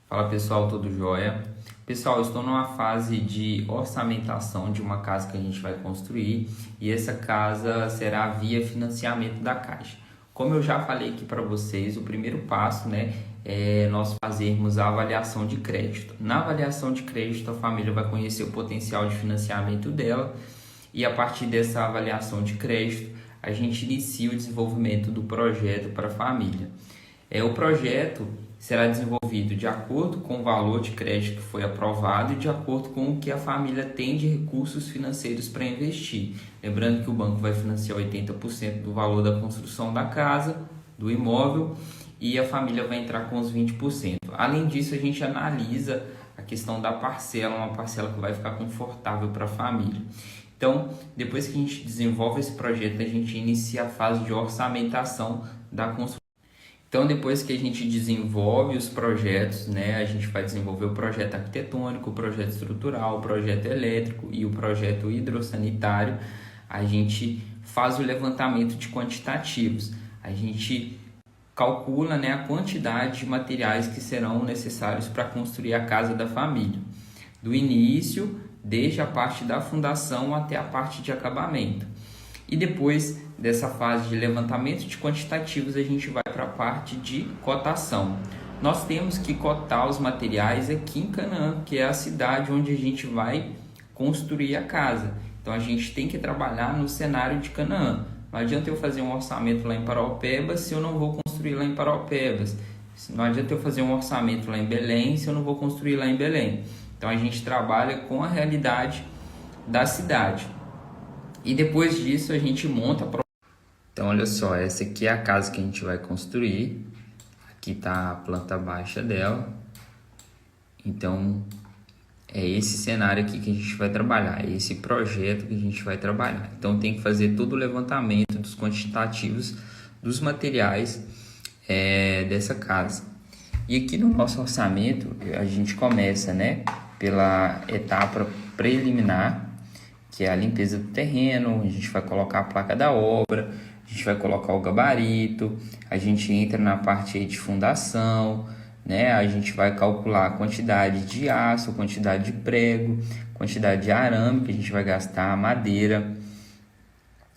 Fala pessoal, tudo jóia? Pessoal, eu estou numa fase de orçamentação de uma casa que a gente vai construir e essa casa será via financiamento da Caixa. Como eu já falei aqui para vocês, o primeiro passo, é nós fazermos a avaliação de crédito. Na avaliação de crédito, a família vai conhecer o potencial de financiamento dela e a partir dessa avaliação de crédito, a gente inicia o desenvolvimento do projeto para a família. O projeto será desenvolvido de acordo com o valor de crédito que foi aprovado e de acordo com o que a família tem de recursos financeiros para investir. Lembrando que o banco vai financiar 80% do valor da construção da casa, do imóvel, e a família vai entrar com os 20%. Além disso, a gente analisa a questão da parcela, uma parcela que vai ficar confortável para a família. Então, depois que a gente desenvolve esse projeto, a gente inicia a fase de orçamentação da construção. Então, depois que a gente desenvolve os projetos, a gente vai desenvolver o projeto arquitetônico, o projeto estrutural, o projeto elétrico e o projeto hidrossanitário, a gente faz o levantamento de quantitativos. A gente calcula a quantidade de materiais que serão necessários para construir a casa da família. Do início, desde a parte da fundação até a parte de acabamento. E depois dessa fase de levantamento de quantitativos, a gente vai para a parte de cotação. Nós temos que cotar os materiais aqui em Canaã, que é a cidade onde a gente vai construir a casa. Então a gente tem que trabalhar no cenário de Canaã. Não adianta eu fazer um orçamento lá em Paraupebas se eu não vou construir lá em Paraupebas. Não adianta eu fazer um orçamento lá em Belém se eu não vou construir lá em Belém. Então a gente trabalha com a realidade da cidade. E depois disso a gente monta a... Então olha só, essa aqui é a casa que a gente vai construir. Aqui está a planta baixa dela. Então é esse cenário aqui que a gente vai trabalhar, é esse projeto que a gente vai trabalhar. Então tem que fazer todo o levantamento dos quantitativos dos materiais dessa casa. E aqui no nosso orçamento a gente começa pela etapa preliminar, que é a limpeza do terreno. A gente vai colocar a placa da obra, a gente vai colocar o gabarito, a gente entra na parte de fundação, a gente vai calcular a quantidade de aço, quantidade de prego, quantidade de arame que a gente vai gastar, madeira.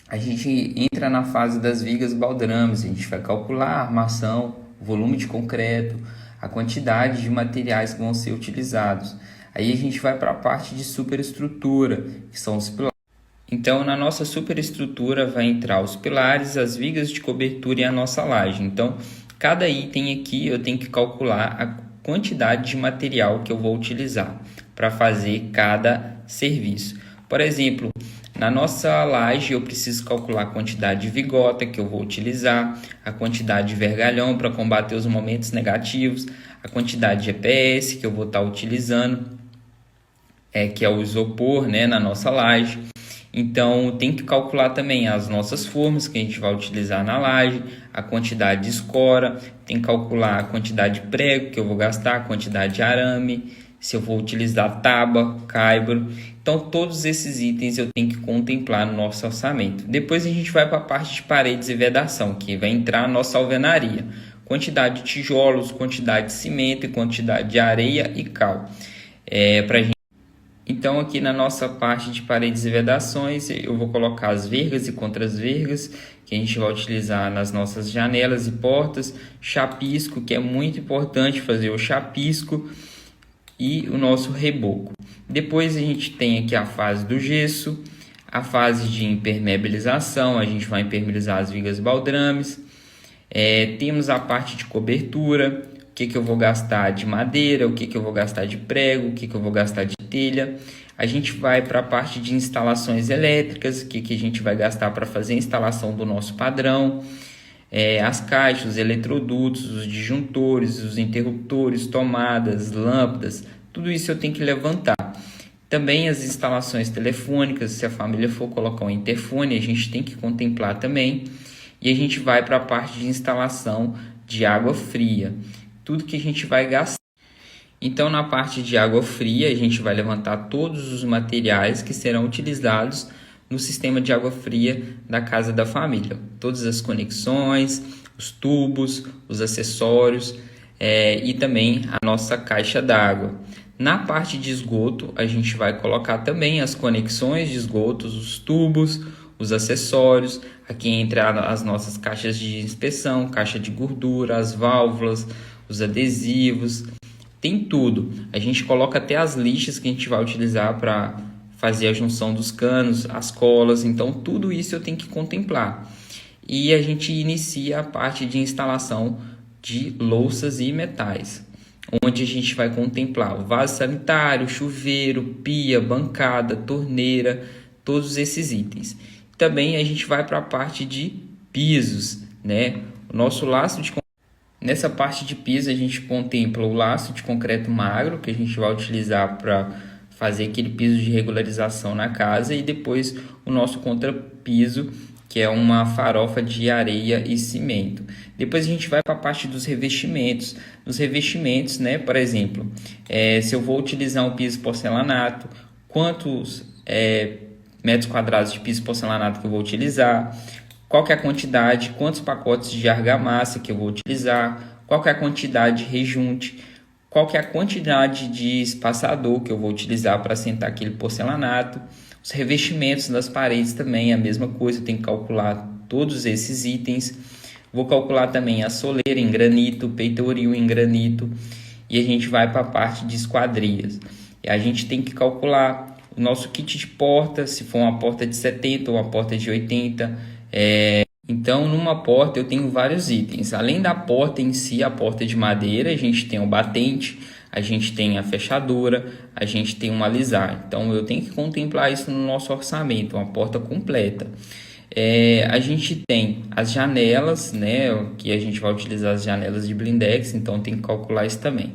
A gente entra na fase das vigas baldrames, a gente vai calcular a armação, o volume de concreto, a quantidade de materiais que vão ser utilizados. Aí a gente vai para a parte de superestrutura, que são os pilares. Então, na nossa superestrutura vai entrar os pilares, as vigas de cobertura e a nossa laje. Então, cada item aqui eu tenho que calcular a quantidade de material que eu vou utilizar para fazer cada serviço. Por exemplo, na nossa laje eu preciso calcular a quantidade de vigota que eu vou utilizar, a quantidade de vergalhão para combater os momentos negativos, a quantidade de EPS que eu vou estar utilizando, que é o isopor na nossa laje. Então tem que calcular também as nossas formas que a gente vai utilizar na laje, a quantidade de escora, tem que calcular a quantidade de prego que eu vou gastar, a quantidade de arame, se eu vou utilizar tábua, caibro. Então todos esses itens eu tenho que contemplar no nosso orçamento. Depois a gente vai para a parte de paredes e vedação, que vai entrar a nossa alvenaria. Quantidade de tijolos, quantidade de cimento e quantidade de areia e cal. Então aqui na nossa parte de paredes e vedações eu vou colocar as vergas e contras-vergas que a gente vai utilizar nas nossas janelas e portas, chapisco, que é muito importante fazer o chapisco, e o nosso reboco. Depois a gente tem aqui a fase do gesso, a fase de impermeabilização, a gente vai impermeabilizar as vigas baldrames. Temos a parte de cobertura, o que eu vou gastar de madeira, o que eu vou gastar de prego, o que eu vou gastar de telha. A gente vai para a parte de instalações elétricas, o que a gente vai gastar para fazer a instalação do nosso padrão. As caixas, os eletrodutos, os disjuntores, os interruptores, tomadas, lâmpadas, tudo isso eu tenho que levantar. Também as instalações telefônicas, se a família for colocar um interfone, a gente tem que contemplar também. E a gente vai para a parte de instalação de água fria, tudo que a gente vai gastar. Então, na parte de água fria, a gente vai levantar todos os materiais que serão utilizados no sistema de água fria da casa da família. Todas as conexões, os tubos, os acessórios, e também a nossa caixa d'água. Na parte de esgoto, a gente vai colocar também as conexões de esgotos, os tubos, os acessórios. Aqui entra as nossas caixas de inspeção, caixa de gordura, as válvulas, os adesivos, tem tudo. A gente coloca até as lixas que a gente vai utilizar para fazer a junção dos canos, as colas, então tudo isso eu tenho que contemplar. E a gente inicia a parte de instalação de louças e metais, onde a gente vai contemplar o vaso sanitário, chuveiro, pia, bancada, torneira, todos esses itens. Também a gente vai para a parte de pisos, né? O nosso laço de Nessa parte de piso a gente contempla o laço de concreto magro que a gente vai utilizar para fazer aquele piso de regularização na casa, e depois o nosso contrapiso, que é uma farofa de areia e cimento. Depois a gente vai para a parte dos revestimentos. Nos revestimentos, né, por exemplo, se eu vou utilizar um piso porcelanato, quantos metros quadrados de piso porcelanato que eu vou utilizar, qual que é a quantidade, quantos pacotes de argamassa que eu vou utilizar, qual que é a quantidade de rejunte, qual que é a quantidade de espaçador que eu vou utilizar para assentar aquele porcelanato. Os revestimentos das paredes também é a mesma coisa, eu tenho que calcular todos esses itens. Vou calcular também a soleira em granito, peitoril em granito, e a gente vai para a parte de esquadrias. E a gente tem que calcular o nosso kit de porta, se for uma porta de 70 ou uma porta de 80. Então, numa porta eu tenho vários itens. Além da porta em si, a porta de madeira, a gente tem o batente, a gente tem a fechadura, a gente tem um alisar. Então, eu tenho que contemplar isso no nosso orçamento, uma porta completa. A gente tem as janelas, né, que a gente vai utilizar as janelas de blindex, então tem que calcular isso também.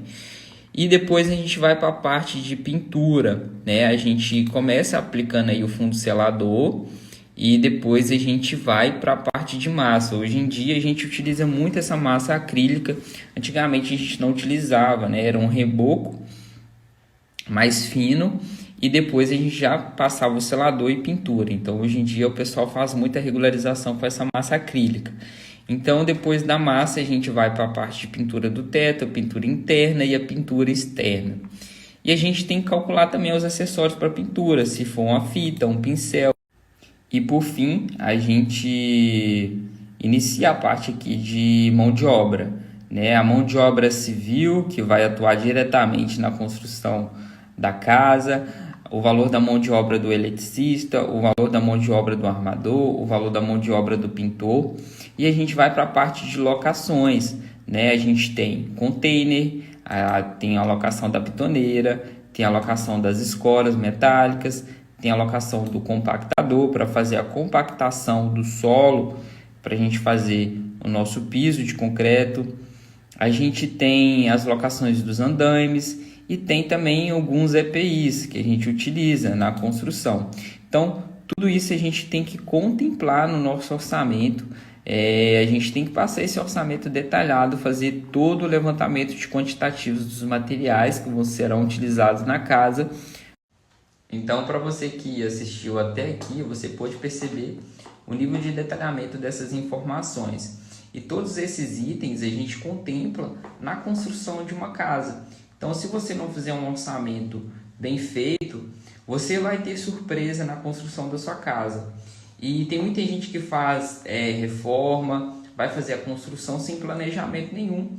E depois a gente vai para a parte de pintura, né? A gente começa aplicando aí o fundo selador e depois a gente vai para a parte de massa. Hoje em dia a gente utiliza muito essa massa acrílica. Antigamente a gente não utilizava, né? Era um reboco mais fino e depois a gente já passava o selador e pintura. Então hoje em dia o pessoal faz muita regularização com essa massa acrílica. Então depois da massa a gente vai para a parte de pintura do teto, a pintura interna e a pintura externa. E a gente tem que calcular também os acessórios para pintura, se for uma fita, um pincel. E por fim, a gente inicia a parte aqui de mão de obra, né? A mão de obra civil, que vai atuar diretamente na construção da casa, o valor da mão de obra do eletricista, o valor da mão de obra do armador, o valor da mão de obra do pintor. E a gente vai para a parte de locações, né? A gente tem container, tem a locação da betoneira, tem a locação das escoras metálicas, tem a locação do compactador para fazer a compactação do solo, para a gente fazer o nosso piso de concreto. A gente tem as locações dos andaimes e tem também alguns EPIs que a gente utiliza na construção. Então, tudo isso a gente tem que contemplar no nosso orçamento. A gente tem que passar esse orçamento detalhado, fazer todo o levantamento de quantitativos dos materiais que serão utilizados na casa. Então, para você que assistiu até aqui, você pode perceber o nível de detalhamento dessas informações. E todos esses itens a gente contempla na construção de uma casa. Então, se você não fizer um orçamento bem feito, você vai ter surpresa na construção da sua casa. E tem muita gente que faz reforma, vai fazer a construção sem planejamento nenhum.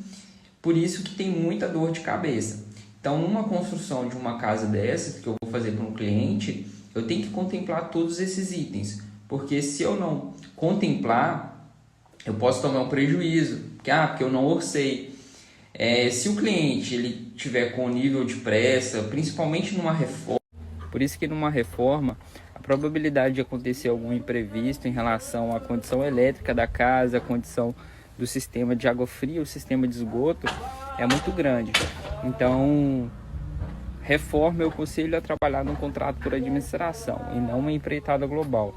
Por isso que tem muita dor de cabeça. Então, numa construção de uma casa dessas, que eu vou fazer para um cliente, eu tenho que contemplar todos esses itens. Porque se eu não contemplar, eu posso tomar um prejuízo. Porque eu não orcei. Se o cliente ele tiver com nível de pressa, principalmente numa reforma, por isso que numa reforma, a probabilidade de acontecer algum imprevisto em relação à condição elétrica da casa, a condição do sistema de água fria, o sistema de esgoto, é muito grande. Então, reforma eu aconselho a trabalhar num contrato por administração e não uma empreitada global.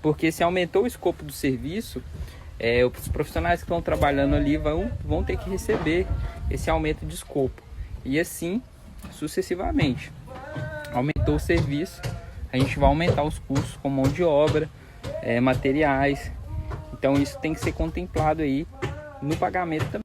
Porque se aumentou o escopo do serviço, os profissionais que estão trabalhando ali vão ter que receber esse aumento de escopo. E assim, sucessivamente. Aumentou o serviço, a gente vai aumentar os custos com mão de obra, materiais. Então isso tem que ser contemplado aí no pagamento também.